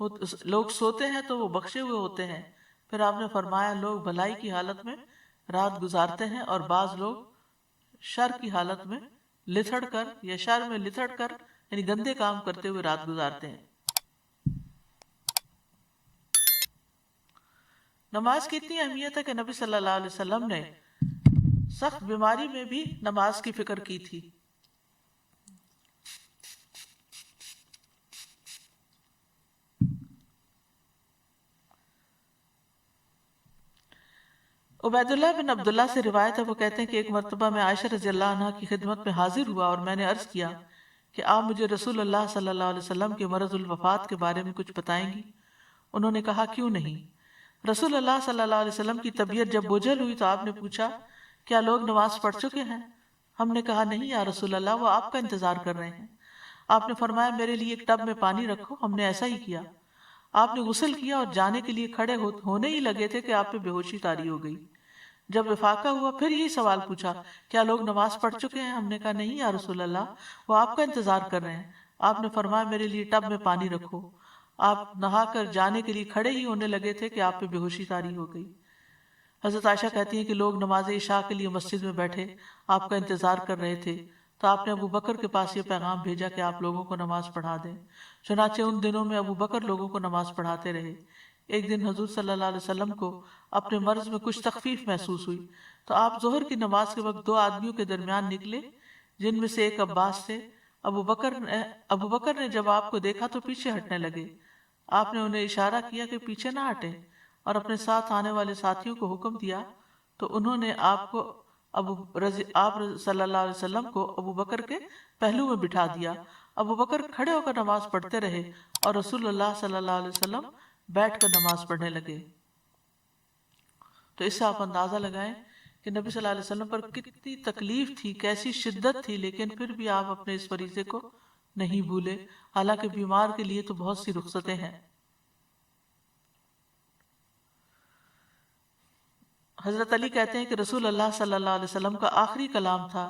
لوگ سوتے ہیں تو وہ بخشے ہوئے ہوتے ہیں. پھر آپ نے فرمایا لوگ بھلائی کی حالت میں رات گزارتے ہیں اور بعض لوگ شر کی حالت میں لتھڑ کر یا شر میں لتھڑ کر یعنی گندے کام کرتے ہوئے رات گزارتے ہیں. نماز کی اتنی اہمیت ہے کہ نبی صلی اللہ علیہ وسلم نے سخت بیماری میں بھی نماز کی فکر کی تھی. عبید اللہ بن عبداللہ سے روایت ہے، وہ کہتے ہیں کہ ایک مرتبہ میں عائشہ رضی اللہ عنہ کی خدمت میں حاضر ہوا اور میں نے عرض کیا کہ آپ مجھے رسول اللہ صلی اللہ علیہ وسلم کے مرض الوفات کے بارے میں کچھ بتائیں گی؟ انہوں نے کہا کیوں نہیں. رسول اللہ صلی اللہ علیہ وسلم کی طبیعت جب بوجھل ہوئی تو آپ نے پوچھا کیا لوگ نماز پڑھ چکے ہیں؟ ہم نے کہا نہیں یا رسول اللہ، وہ آپ کا انتظار کر رہے ہیں. آپ نے فرمایا میرے لیے ایک ٹب میں پانی رکھو. ہم نے ایسا ہی کیا. آپ نے غسل کیا اور جانے کے لیے کھڑے ہونے ہی لگے تھے کہ آپ پہ بے ہوشی طاری ہو گئی. جب افاقہ ہوا پھر یہی سوال پوچھا کیا لوگ نماز پڑھ چکے ہیں؟ ہم نے کہا نہیں یا رسول اللہ، وہ آپ کا انتظار کر رہے ہیں. آپ نے فرمایا میرے لیے ٹب میں پانی رکھو. آپ نہا کر جانے کے لیے کھڑے ہی ہونے لگے تھے کہ آپ پہ بے ہوشی طاری ہو گئی. حضرت عائشہ کہتی ہیں کہ لوگ نماز عشاء کے لیے مسجد میں بیٹھے آپ کا انتظار کر رہے تھے تو آپ نے ابو بکر کے پاس یہ پیغام بھیجا کہ آپ لوگوں کو نماز پڑھا دیں. چنانچہ ان دنوں میں ابو بکر لوگوں کو نماز پڑھاتے رہے. ایک دن حضور صلی اللہ علیہ وسلم کو اپنے مرض میں کچھ تخفیف محسوس ہوئی تو آپ ظہر کی نماز کے وقت دو آدمیوں کے درمیان نکلے جن میں سے ایک عباس تھے. ابو بکر نے جب آپ کو دیکھا تو پیچھے ہٹنے لگے. آپ نے انہیں اشارہ کیا کہ پیچھے نہ ہٹیں اور اپنے ساتھ آنے والے ساتھیوں کو حکم دیا تو انہوں نے آپ صلی اللہ علیہ وسلم کو ابو بکر کے پہلو میں بٹھا دیا. ابو بکر کھڑے ہو کر نماز پڑھتے رہے اور رسول اللہ صلی اللہ علیہ وسلم بیٹھ کر نماز پڑھنے لگے. تو اس سے آپ اندازہ لگائیں کہ نبی صلی اللہ علیہ وسلم پر کتنی تکلیف تھی، کیسی شدت تھی، لیکن پھر بھی آپ اپنے اس فریضے کو نہیں بھولے. حالانکہ بیمار کے لیے تو بہت سی رخصتیں ہیں. حضرت علی کہتے ہیں کہ رسول اللہ صلی اللہ علیہ وسلم کا آخری کلام تھا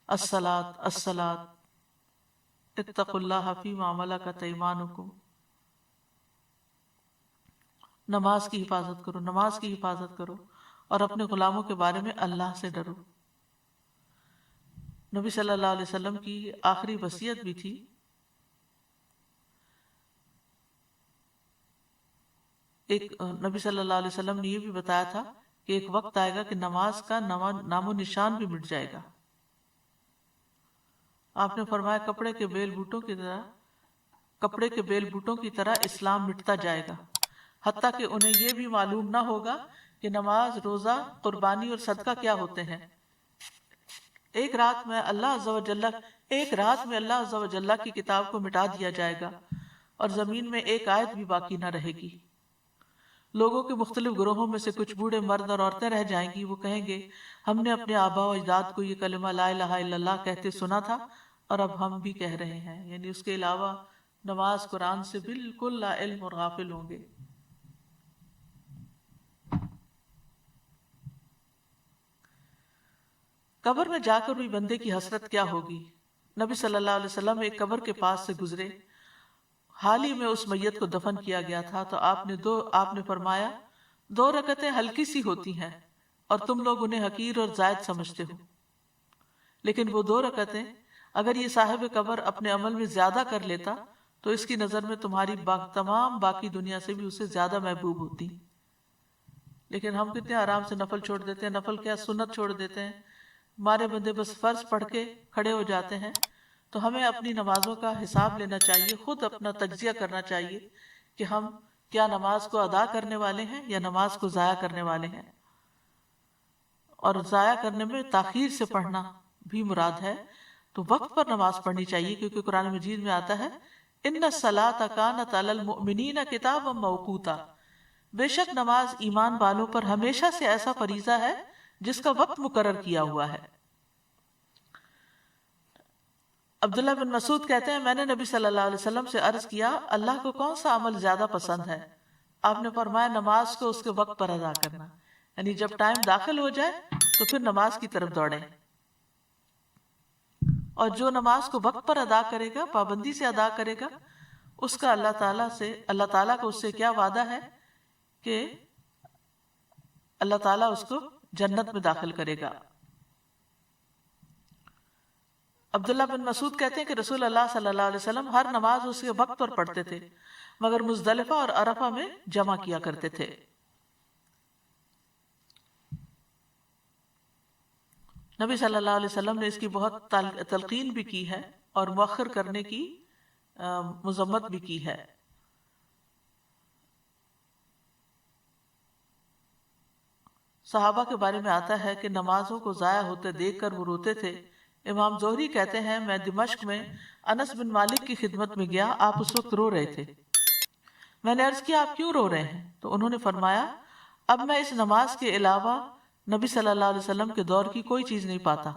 الصلاۃ الصلاۃ اتقوا اللہ فیما ملکت ایمانکم. نماز کی حفاظت کرو، نماز کی حفاظت کرو اور اپنے غلاموں کے بارے میں اللہ سے ڈرو. نبی صلی اللہ علیہ وسلم کی آخری وصیت بھی تھی نبی صلی اللہ علیہ وسلم نے یہ بھی بتایا تھا کہ ایک وقت آئے گا کہ نماز کا نام و نشان بھی مٹ جائے گا. آپ نے فرمایا کپڑے کے بیل بوٹوں کی طرح اسلام مٹتا جائے گا، حتیٰ کہ انہیں یہ بھی معلوم نہ ہوگا کہ نماز، روزہ، قربانی اور صدقہ کیا ہوتے ہیں. ایک رات میں اللہ عز و جل کی کتاب کو مٹا دیا جائے گا اور زمین میں ایک آیت بھی باقی نہ رہے گی. لوگوں کے مختلف گروہوں میں سے کچھ بوڑھے مرد اور عورتیں رہ جائیں گی. وہ کہیں گے ہم نے اپنے آباء و اجداد کو یہ کلمہ لا الہ الا اللہ کہتے سنا تھا اور اب ہم بھی کہہ رہے ہیں. یعنی اس کے علاوہ نماز، قرآن سے بالکل لا علم اور غافل ہوں گے. قبر میں جا کر ہوئی بندے کی حسرت کیا ہوگی. نبی صلی اللہ علیہ وسلم ایک قبر کے پاس سے گزرے. حال ہی میں اس میت کو دفن کیا گیا تھا تو آپ نے فرمایا 2 رکعتیں ہلکی سی ہوتی ہیں اور تم لوگ انہیں حقیر اور زائد سمجھتے ہو، لیکن وہ 2 رکعتیں اگر یہ صاحب قبر اپنے عمل میں زیادہ کر لیتا تو اس کی نظر میں تمہاری تمام باقی دنیا سے بھی اسے زیادہ محبوب ہوتی. لیکن ہم کتنے آرام سے نفل چھوڑ دیتے ہیں، نفل کیا سنت چھوڑ دیتے ہیں. ہمارے بندے بس فرض پڑھ کے کھڑے ہو جاتے ہیں. تو ہمیں اپنی نمازوں کا حساب لینا چاہیے، خود اپنا تجزیہ کرنا چاہیے کہ ہم کیا نماز کو ادا کرنے والے ہیں یا نماز کو ضائع کرنے والے ہیں. اور ضائع کرنے میں تاخیر سے پڑھنا بھی مراد ہے. تو وقت پر نماز پڑھنی چاہیے، کیونکہ قرآن مجید میں آتا ہے ان الصلاۃ کانت علی المؤمنین کتابا موقوتا، بے شک نماز ایمان والوں پر ہمیشہ سے ایسا فریضہ ہے جس کا وقت مقرر کیا ہوا ہے. عبداللہ بن مسعود کہتے ہیں میں نے نبی صلی اللہ علیہ وسلم سے عرض کیا اللہ کو کون سا عمل زیادہ پسند ہے؟ آپ نے فرمایا نماز کو اس کے وقت پر ادا کرنا. یعنی جب ٹائم داخل ہو جائے تو پھر نماز کی طرف دوڑیں، اور جو نماز کو وقت پر ادا کرے گا، پابندی سے ادا کرے گا، اس کا اللہ تعالیٰ کو اس سے کیا وعدہ ہے کہ اللہ تعالیٰ اس کو جنت میں داخل کرے گا۔ عبداللہ بن مسعود کہتے ہیں کہ رسول اللہ صلی اللہ علیہ وسلم ہر نماز اس کے وقت پر پڑھتے تھے مگر مزدلفہ اور عرفہ میں جمع کیا کرتے تھے۔ نبی صلی اللہ علیہ وسلم نے اس کی بہت تلقین بھی کی ہے اور مؤخر کرنے کی مذمت بھی کی ہے۔ صحابہ کے بارے میں آتا ہے کہ نمازوں کو ضائع ہوتے دیکھ کر وہ روتے تھے۔ امام زہری کہتے ہیں میں دمشق میں انس بن مالک کی خدمت میں گیا، آپ اس وقت رو رہے تھے۔ میں نے عرض کیا آپ کیوں رو رہے ہیں؟ تو انہوں نے فرمایا اب میں اس نماز کے علاوہ نبی صلی اللہ علیہ وسلم کے دور کی کوئی چیز نہیں پاتا،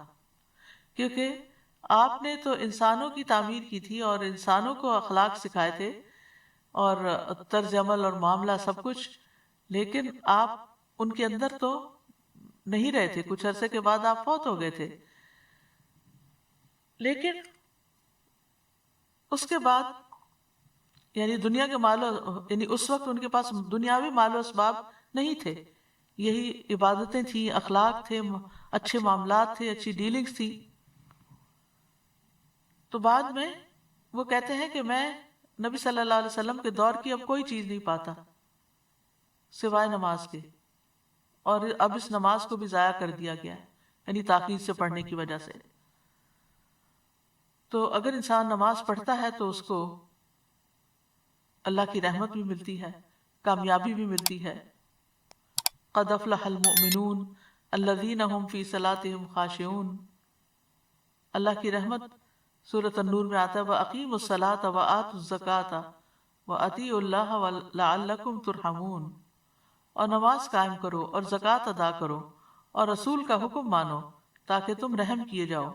کیونکہ آپ نے تو انسانوں کی تعمیر کی تھی اور انسانوں کو اخلاق سکھائے تھے اور طرز عمل اور معاملہ سب کچھ، لیکن آپ ان کے اندر تو نہیں رہے تھے، کچھ عرصے کے بعد آپ فوت ہو گئے تھے۔ لیکن اس کے بعد یعنی دنیا کے یعنی اس وقت ان کے پاس دنیاوی مال و اسباب نہیں تھے، یہی عبادتیں تھیں، اخلاق تھے، اچھے معاملات تھے، اچھی ڈیلنگز تھی۔ تو بعد میں وہ کہتے ہیں کہ میں نبی صلی اللہ علیہ وسلم کے دور کی اب کوئی چیز نہیں پاتا سوائے نماز کے، اور اب اس نماز کو بھی ضائع کر دیا گیا یعنی تاخیر سے پڑھنے کی وجہ سے۔ تو اگر انسان نماز پڑھتا ہے تو اس کو اللہ کی رحمت بھی ملتی ہے، کامیابی بھی ملتی ہے۔ قد افلح المؤمنون الذین هم فی صلاتهم خاشعون، اللہ کی رحمت سورۃ النور میں آتا ہے وَأَقِیمُوا الصَّلَاةَ وَآتُوا الزَّکَاةَ وَأَطِیعُوا اللَّهَ لَعَلَّکُمْ تُرْحَمُونَ، اور نماز قائم کرو اور زکوٰۃ ادا کرو اور رسول کا حکم مانو تاکہ تم رحم کیے جاؤ۔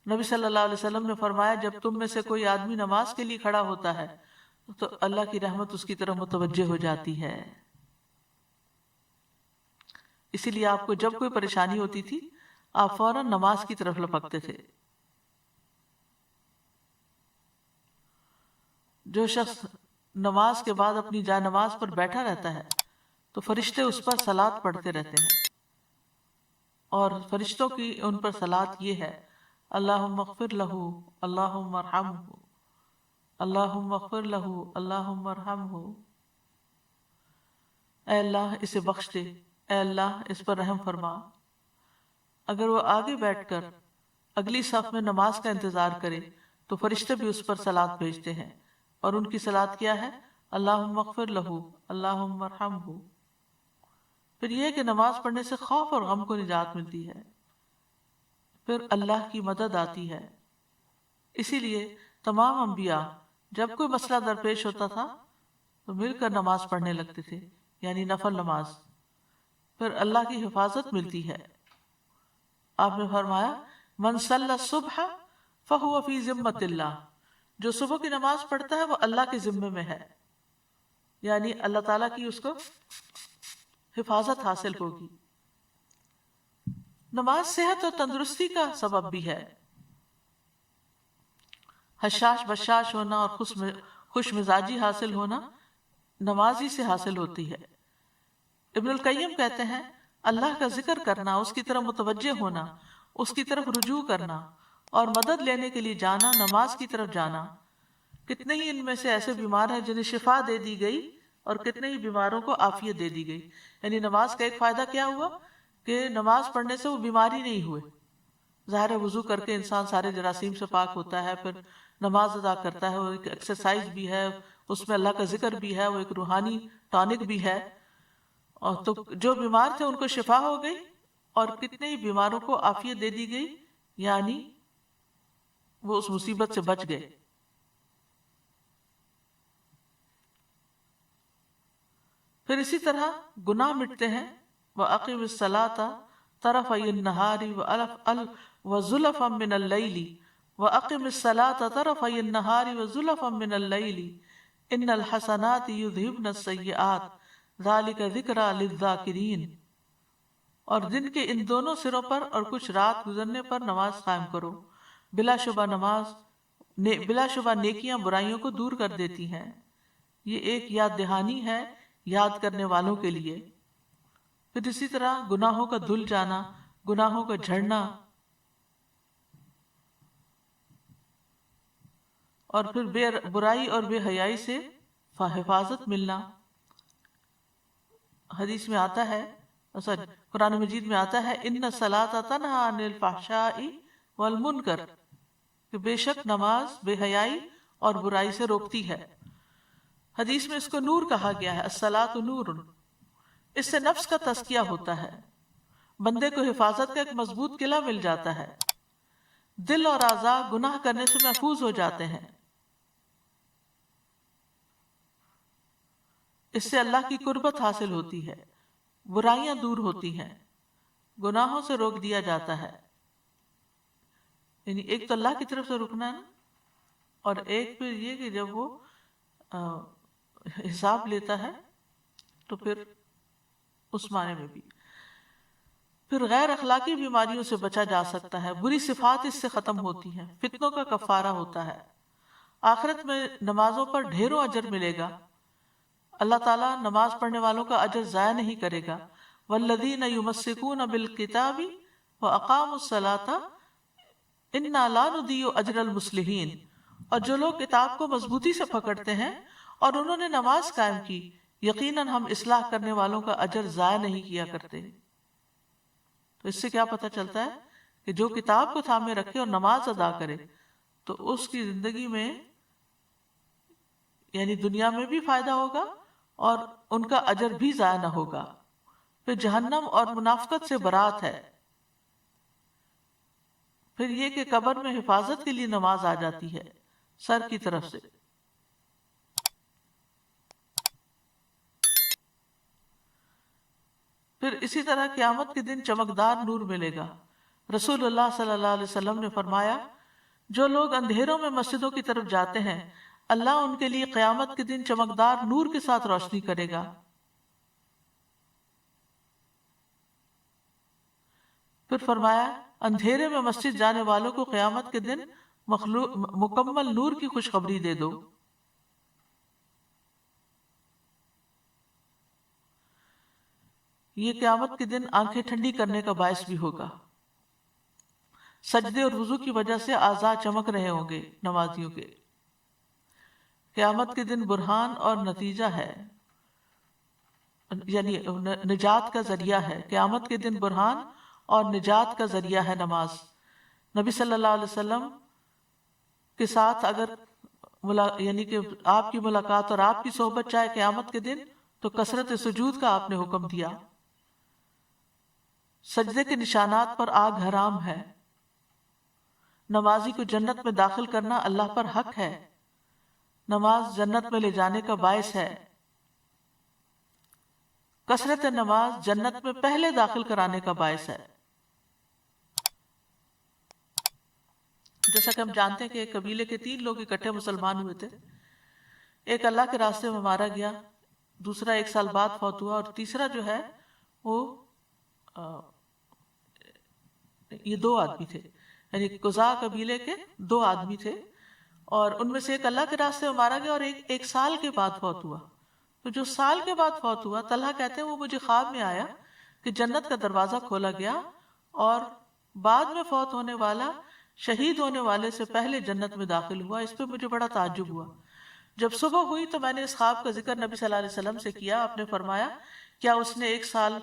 نبی صلی اللہ علیہ وسلم نے فرمایا جب تم میں سے کوئی آدمی نماز کے لیے کھڑا ہوتا ہے تو اللہ کی رحمت اس کی طرف متوجہ ہو جاتی ہے۔ اسی لیے آپ کو جب کوئی پریشانی ہوتی تھی آپ فوراً نماز کی طرف لپکتے تھے۔ جو شخص نماز کے بعد اپنی جائے نماز پر بیٹھا رہتا ہے تو فرشتے اس پر صلات پڑھتے رہتے ہیں، اور فرشتوں کی ان پر صلات یہ ہے اللہم اغفر لہ اللہم ارحمہ اللہم اغفر لہ اللہم ارحمہ، اے اللہ اسے بخش دے، اے اللہ اس پر رحم فرما۔ اگر وہ آگے بیٹھ کر اگلی صف میں نماز کا انتظار کرے تو فرشتے بھی اس پر صلات بھیجتے ہیں، اور ان کی صلات کیا ہے اللہم اغفر لہ اللہم ارحمہ۔ پھر یہ کہ نماز پڑھنے سے خوف اور غم کو نجات ملتی ہے، پھر اللہ کی مدد آتی ہے۔ اسی لیے تمام انبیاء جب کوئی مسئلہ درپیش ہوتا تھا تو مل کر نماز پڑھنے لگتے تھے، یعنی نفل نماز، پھر اللہ کی حفاظت ملتی ہے۔ آپ نے فرمایا من صلی الصبح فہو فی ذمۃ اللہ، جو صبح کی نماز پڑھتا ہے وہ اللہ کے ذمے میں ہے، یعنی اللہ تعالیٰ کی اس کو حفاظت حاصل ہوگی۔ نماز صحت اور تندرستی کا سبب بھی ہے۔ حشاش بشاش ہونا اور خوش مزاجی حاصل ہونا نماز ہی سے حاصل ہوتی ہے۔ ابن القیم کہتے ہیں اللہ کا ذکر کرنا، اس کی طرف متوجہ ہونا، اس کی طرف رجوع کرنا اور مدد لینے کے لیے جانا، نماز کی طرف جانا۔ کتنے ہی ان میں سے ایسے بیمار ہیں جنہیں شفا دے دی گئی اور کتنے ہی بیماروں کو عافیت دے دی گئی۔ یعنی نماز کا ایک فائدہ کیا ہوا کہ نماز پڑھنے سے وہ بیماری نہیں ہوئے۔ ظاہر وضو کر کے انسان سارے جراثیم سے پاک ہوتا ہے، پھر نماز ادا کرتا ہے، وہ ایک ایکسرسائز بھی ہے، اس میں اللہ کا ذکر بھی ہے، وہ ایک روحانی ٹانک بھی ہے۔ اور تو جو بیمار تھے ان کو شفا ہو گئی اور کتنے ہی بیماروں کو عافیت دے دی گئی، یعنی وہ اس مصیبت سے بچ گئے۔ پھر اسی طرح گناہ مٹتے ہیں۔ وَأَقِمِ الصَّلَاةَ طَرَفَيِ النَّهَارِ وَزُلَفًا مِّنَ اللَّيْلِ وَأَقِمِ الصَّلَاةَ طَرَفَيِ النَّهَارِ وَزُلَفًا مِّنَ اللَّيْلِ إِنَّ الْحَسَنَاتِ يُذْهِبْنَ السَّيِّئَاتِ ذَلِكَ ذِكْرَىٰ لِلذَّاكِرِينَ، اور دن کے ان دونوں سروں پر اور کچھ رات گزرنے پر نماز قائم کرو، بلا شبہ بلا شبہ نیکیاں برائیوں کو دور کر دیتی ہیں. یہ ایک یاد دہانی ہے یاد کرنے والوں کے لیے. پھر اسی طرح گناہوں کا دھل جانا، گناہوں کا جھڑنا، اور پھر برائی اور بے حیائی سے حفاظت ملنا. حدیث میں آتا ہے، قرآن مجید میں آتا ہے ان الصلاۃ تنہی عن الفحشاء والمنکر، کہ بے شک نماز بے حیائی اور برائی سے روکتی ہے. حدیث میں اس کو نور کہا گیا ہے، الصلاۃ نور. اس سے نفس کا تزکیہ ہوتا ہے، بندے کو حفاظت کا ایک مضبوط قلعہ مل جاتا ہے، دل اور اعضاء گناہ کرنے سے محفوظ ہو جاتے ہیں. اس سے اللہ کی قربت حاصل ہوتی ہے، برائیاں دور ہوتی ہیں، گناہوں سے روک دیا جاتا ہے. یعنی ایک تو اللہ کی طرف سے رکنا ہے، اور ایک پھر یہ کہ جب وہ حساب لیتا ہے تو پھر اس معنی میں بھی. پھر غیر اخلاقی بیماریوں سے بچا جا سکتا ہے، بری صفات اس سے ختم ہوتی ہیں، فتنوں کا کفارہ ہوتا ہے. آخرت میں نمازوں پر ڈھیروں اجر ملے گا. اللہ تعالیٰ نماز پڑھنے والوں کا اجر ضائع نہیں کرے گا. والذین یمسکون بالکتاب واقاموا الصلاۃ انا لا نضیع اجر المصلحین. اور جو لوگ کتاب کو مضبوطی سے پکڑتے ہیں اور انہوں نے نماز قائم کی، یقیناً ہم اصلاح کرنے والوں کا اجر ضائع نہیں کیا کرتے. تو اس سے کیا پتہ چلتا ہے کہ جو کتاب کو تھامے رکھے اور نماز ادا کرے تو اس کی زندگی میں یعنی دنیا میں بھی فائدہ ہوگا اور ان کا اجر بھی ضائع نہ ہوگا. پھر جہنم اور منافقت سے برات ہے. پھر یہ کہ قبر میں حفاظت کے لیے نماز آ جاتی ہے سر کی طرف سے. پھر اسی طرح قیامت کے دن چمکدار نور ملے گا. رسول اللہ صلی اللہ علیہ وسلم نے فرمایا، جو لوگ اندھیروں میں مسجدوں کی طرف جاتے ہیں اللہ ان کے لیے قیامت کے دن چمکدار نور کے ساتھ روشنی کرے گا. پھر فرمایا، اندھیرے میں مسجد جانے والوں کو قیامت کے دن مکمل نور کی خوشخبری دے دو. یہ قیامت کے دن آنکھیں ٹھنڈی کرنے کا باعث بھی ہوگا. سجدے اور وضو کی وجہ سے اعضاء چمک رہے ہوں گے نمازیوں کے. قیامت کے دن برہان اور نتیجہ ہے، یعنی نجات کا ذریعہ ہے. قیامت کے دن برہان اور نجات کا ذریعہ ہے نماز. نبی صلی اللہ علیہ وسلم کے ساتھ اگر یعنی کہ آپ کی ملاقات اور آپ کی صحبت چاہے قیامت کے دن، تو کثرت سجود کا آپ نے حکم دیا. سجدے کے نشانات پر آگ حرام ہے. نمازی کو جنت میں داخل کرنا اللہ پر حق ہے. نماز جنت میں لے جانے کا باعث ہے. کثرت نماز جنت میں پہلے داخل کرانے کا باعث ہے. جیسا کہ ہم جانتے ہیں کہ ایک قبیلے کے 3 لوگ اکٹھے مسلمان ہوئے تھے. ایک اللہ کے راستے میں مارا گیا، دوسرا 1 سال بعد فوت ہوا، اور تیسرا جو ہے وہ یہ 2 آدمی تھے، یعنی قزا قبیلے کے 2 آدمی تھے، اور ان میں سے ایک اللہ کے راستے میں مارا گیا اور ایک سال کے بعد فوت ہوا. تو جو سال کے بعد فوت ہوا، طلحہ کہتے ہیں وہ مجھے خواب میں آیا کہ جنت کا دروازہ کھولا گیا اور بعد میں فوت ہونے والا شہید ہونے والے سے پہلے جنت میں داخل ہوا. اس پہ مجھے بڑا تعجب ہوا. جب صبح ہوئی تو میں نے اس خواب کا ذکر نبی صلی اللہ علیہ وسلم سے کیا. آپ نے فرمایا، کیا اس نے 1 سال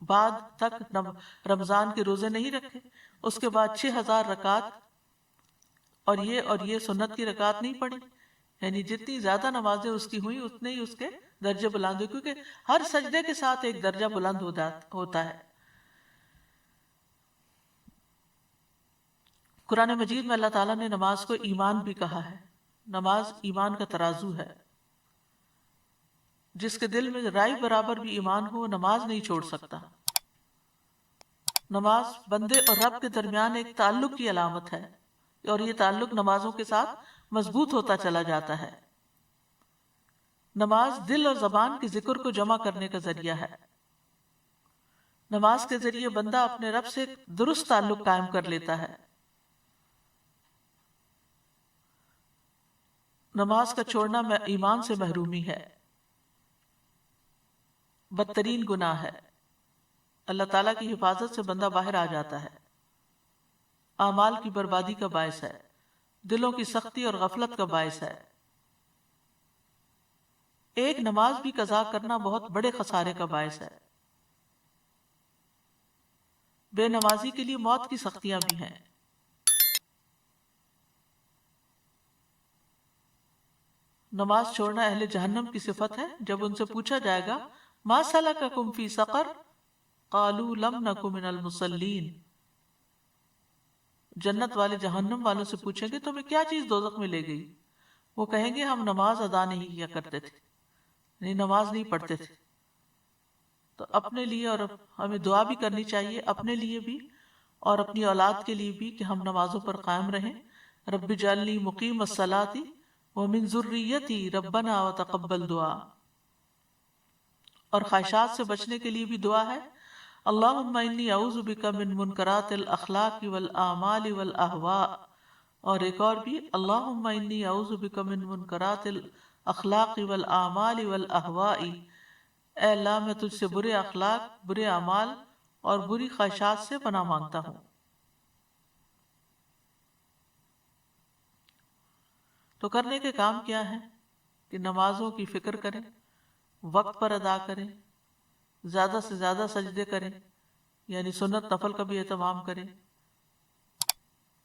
بعد تک رمضان کے روزے نہیں رکھے؟ اس کے بعد 6000 رکعت اور یہ سنت کی رکعت نہیں پڑھی؟ یعنی جتنی زیادہ نمازیں اس کی ہوئی اتنے ہی اس کے درجے بلند ہوئے، کیونکہ ہر سجدے کے ساتھ ایک درجہ بلند ہوتا ہے. قرآن مجید میں اللہ تعالیٰ نے نماز کو ایمان بھی کہا ہے. نماز ایمان کا ترازو ہے. جس کے دل میں رائی برابر بھی ایمان ہو نماز نہیں چھوڑ سکتا. نماز بندے اور رب کے درمیان ایک تعلق کی علامت ہے، اور یہ تعلق نمازوں کے ساتھ مضبوط ہوتا چلا جاتا ہے. نماز دل اور زبان کے ذکر کو جمع کرنے کا ذریعہ ہے. نماز کے ذریعے بندہ اپنے رب سے درست تعلق قائم کر لیتا ہے. نماز کا چھوڑنا ایمان سے محرومی ہے، بدترین گناہ ہے، اللہ تعالیٰ کی حفاظت سے بندہ باہر آ جاتا ہے، اعمال کی بربادی کا باعث ہے، دلوں کی سختی اور غفلت کا باعث ہے۔ ایک نماز بھی قضا کرنا بہت بڑے خسارے کا باعث ہے۔ بے نمازی کے لیے موت کی سختیاں بھی ہیں۔ نماز چھوڑنا اہل جہنم کی صفت ہے۔ جب ان سے پوچھا جائے گا ما سلککم فی سقر قالوا لم نک من المصلین، جنت والے جہنم والوں سے پوچھیں گے تمہیں کیا چیز دوزخ میں لے گئی؟ وہ کہیں گے ہم نماز ادا نہیں کیا کرتے تھے، نہیں نماز نہیں پڑھتے تھے۔ تو اپنے لیے اور ہمیں دعا بھی کرنی چاہیے، اپنے لیے بھی اور اپنی اولاد کے لیے بھی، کہ ہم نمازوں پر قائم رہیں۔ رب اجعلنی مقیم الصلاۃ ومن ذریتی ربنا وتقبل دعا۔ اور خواہشات سے بچنے کے لیے بھی دعا ہے، اللہم انی اعوذ بک من منکرات الاخلاق والاعمال والاہواء۔ اور ایک اور بھی، اللہم انی اعوذ بک من منکرات الاخلاق والاعمال والاہواء۔ اے اللہ میں تجھ سے برے اخلاق، برے اعمال اور بری خواہشات سے پناہ مانگتا ہوں۔ تو کرنے کے کام کیا ہیں کہ نمازوں کی فکر کریں، وقت پر ادا کریں، زیادہ سے زیادہ سجدے کریں، یعنی سنت نفل کا بھی اہتمام کریں،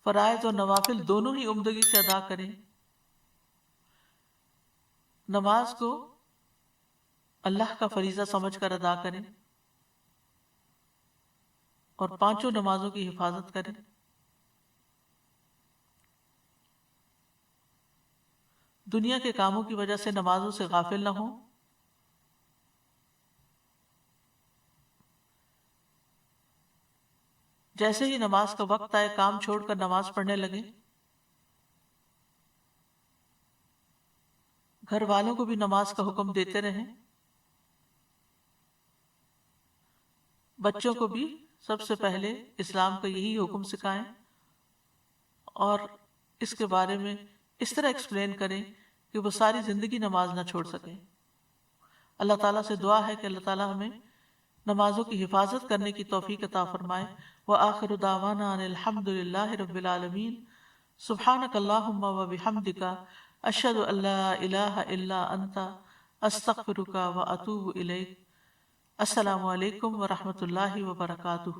فرائض اور نوافل دونوں ہی عمدگی سے ادا کریں، نماز کو اللہ کا فریضہ سمجھ کر ادا کریں اور پانچوں نمازوں کی حفاظت کریں۔ دنیا کے کاموں کی وجہ سے نمازوں سے غافل نہ ہوں۔ جیسے ہی نماز کا وقت آئے کام چھوڑ کر نماز پڑھنے لگیں۔ گھر والوں کو بھی نماز کا حکم دیتے رہیں، بچوں کو بھی سب سے پہلے اسلام کا یہی حکم سکھائیں اور اس کے بارے میں اس طرح ایکسپلین کریں کہ وہ ساری زندگی نماز نہ چھوڑ سکیں۔ اللہ تعالیٰ سے دعا ہے کہ اللہ تعالیٰ ہمیں نمازوں کی حفاظت کرنے کی توفیق عطا فرمائے۔ وآخر دعوانا ان الحمد للہ رب العالمین۔ سبحانک اللہم وبحمدک، اشہد ان لا الہ الا انت، استغفرک واتوب الیک۔ السلام علیکم ورحمۃ اللہ وبرکاتہ۔